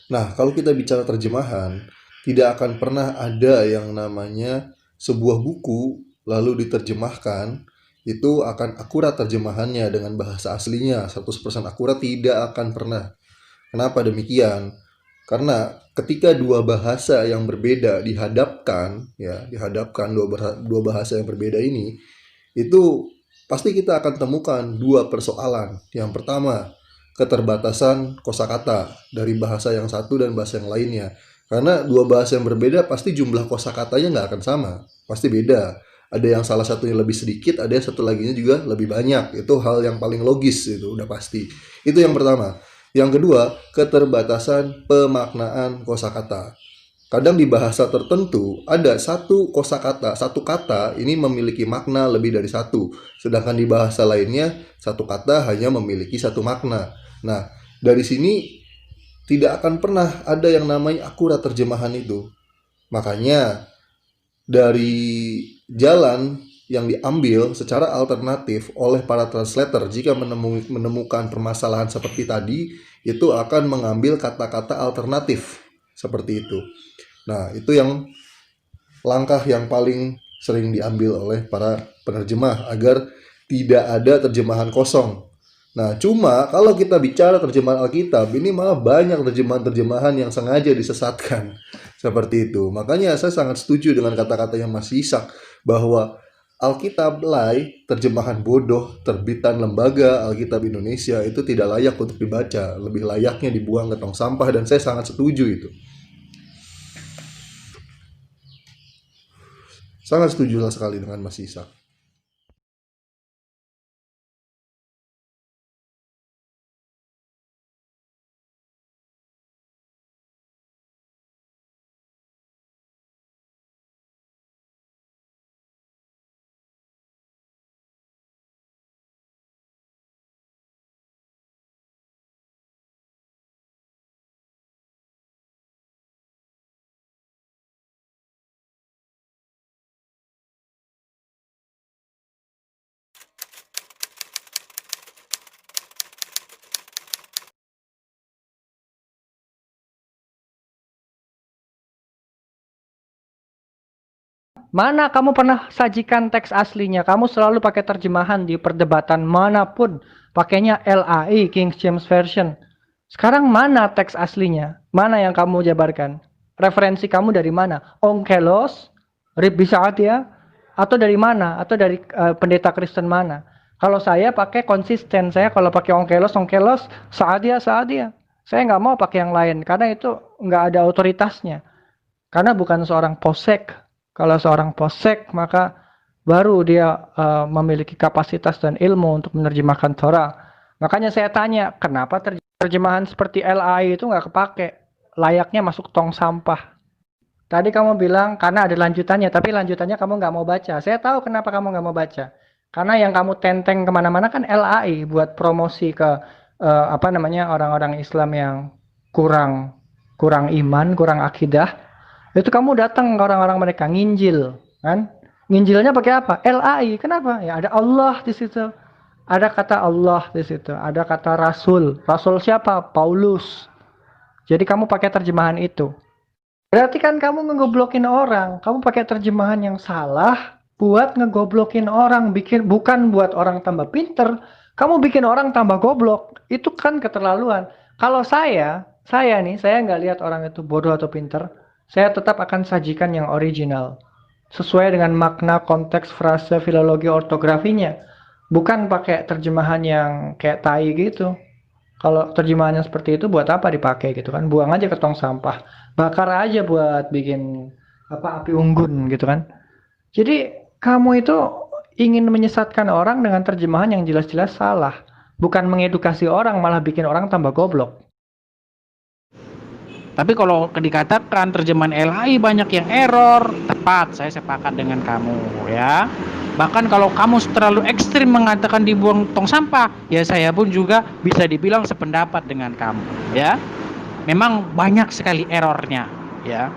Nah, kalau kita bicara terjemahan, tidak akan pernah ada yang namanya sebuah buku lalu diterjemahkan itu akan akurat terjemahannya dengan bahasa aslinya 100% akurat, tidak akan pernah. Kenapa demikian? Karena ketika dua bahasa yang berbeda dihadapkan dua bahasa yang berbeda ini, itu pasti kita akan temukan dua persoalan. Yang pertama, keterbatasan kosakata dari bahasa yang satu dan bahasa yang lainnya. Karena dua bahasa yang berbeda pasti jumlah kosakatanya nggak akan sama, pasti beda. Ada yang salah satunya lebih sedikit, ada yang satu laginya juga lebih banyak. Itu hal yang paling logis, itu udah pasti. Itu yang pertama. Yang kedua, keterbatasan pemaknaan kosakata. Kadang di bahasa tertentu ada satu kosakata, satu kata ini memiliki makna lebih dari satu, sedangkan di bahasa lainnya satu kata hanya memiliki satu makna. Nah, dari sini tidak akan pernah ada yang namanya akurat terjemahan itu. Makanya dari jalan yang diambil secara alternatif oleh para translator jika menemukan permasalahan seperti tadi, itu akan mengambil kata-kata alternatif seperti itu. Nah, itu yang langkah yang paling sering diambil oleh para penerjemah agar tidak ada terjemahan kosong. Nah, cuma kalau kita bicara terjemahan Alkitab, ini malah banyak terjemahan-terjemahan yang sengaja disesatkan. Seperti itu. Makanya saya sangat setuju dengan kata-katanya Mas Ishak bahwa Alkitab Lai, terjemahan bodoh, terbitan lembaga Alkitab Indonesia itu tidak layak untuk dibaca. Lebih layaknya dibuang ke tong sampah, dan saya sangat setuju itu. Sangat setuju sekali dengan Mas Ishak. Mana kamu pernah sajikan teks aslinya? Kamu selalu pakai terjemahan di perdebatan manapun. Pakainya LAI, King James Version. Sekarang mana teks aslinya? Mana yang kamu jabarkan? Referensi kamu dari mana? Onkelos? Ribbi Saadia? Atau dari mana? Atau dari pendeta Kristen mana? Kalau saya pakai konsisten. Saya kalau pakai Onkelos, Onkelos. Saadia, Saadia. Saya nggak mau pakai yang lain. Karena itu nggak ada otoritasnya. Karena bukan seorang posek. Kalau seorang posek, maka baru dia memiliki kapasitas dan ilmu untuk menerjemahkan Torah. Makanya saya tanya, kenapa terjemahan seperti LAI itu nggak kepake? Layaknya masuk tong sampah. Tadi kamu bilang karena ada lanjutannya, tapi lanjutannya kamu nggak mau baca. Saya tahu kenapa kamu nggak mau baca. Karena yang kamu tenteng kemana-mana kan LAI buat promosi ke orang-orang Islam yang kurang kurang iman, kurang akidah. Itu kamu datang ke orang-orang mereka nginjil, kan? Nginjilnya pakai apa? LAI. Kenapa? Ya ada Allah di situ. Ada kata Allah di situ. Ada kata Rasul. Rasul siapa? Paulus. Jadi kamu pakai terjemahan itu. Berarti kan kamu ngegoblokin orang. Kamu pakai terjemahan yang salah buat ngegoblokin orang. Bukan buat orang tambah pinter. Kamu bikin orang tambah goblok. Itu kan keterlaluan. Kalau saya nih, saya nggak lihat orang itu bodoh atau pinter. Saya tetap akan sajikan yang original. Sesuai dengan makna, konteks, frase, filologi, ortografinya. Bukan pakai terjemahan yang kayak tai gitu. Kalau terjemahannya seperti itu buat apa dipakai gitu kan? Buang aja ke tong sampah. Bakar aja buat bikin api unggun gitu kan. Jadi kamu itu ingin menyesatkan orang dengan terjemahan yang jelas-jelas salah. Bukan mengedukasi orang, malah bikin orang tambah goblok. Tapi kalau dikatakan terjemahan LAI banyak yang error, tepat, saya sepakat dengan kamu ya. Bahkan kalau kamu terlalu ekstrim mengatakan dibuang tong sampah, ya saya pun juga bisa dibilang sependapat dengan kamu ya. Memang banyak sekali errornya ya.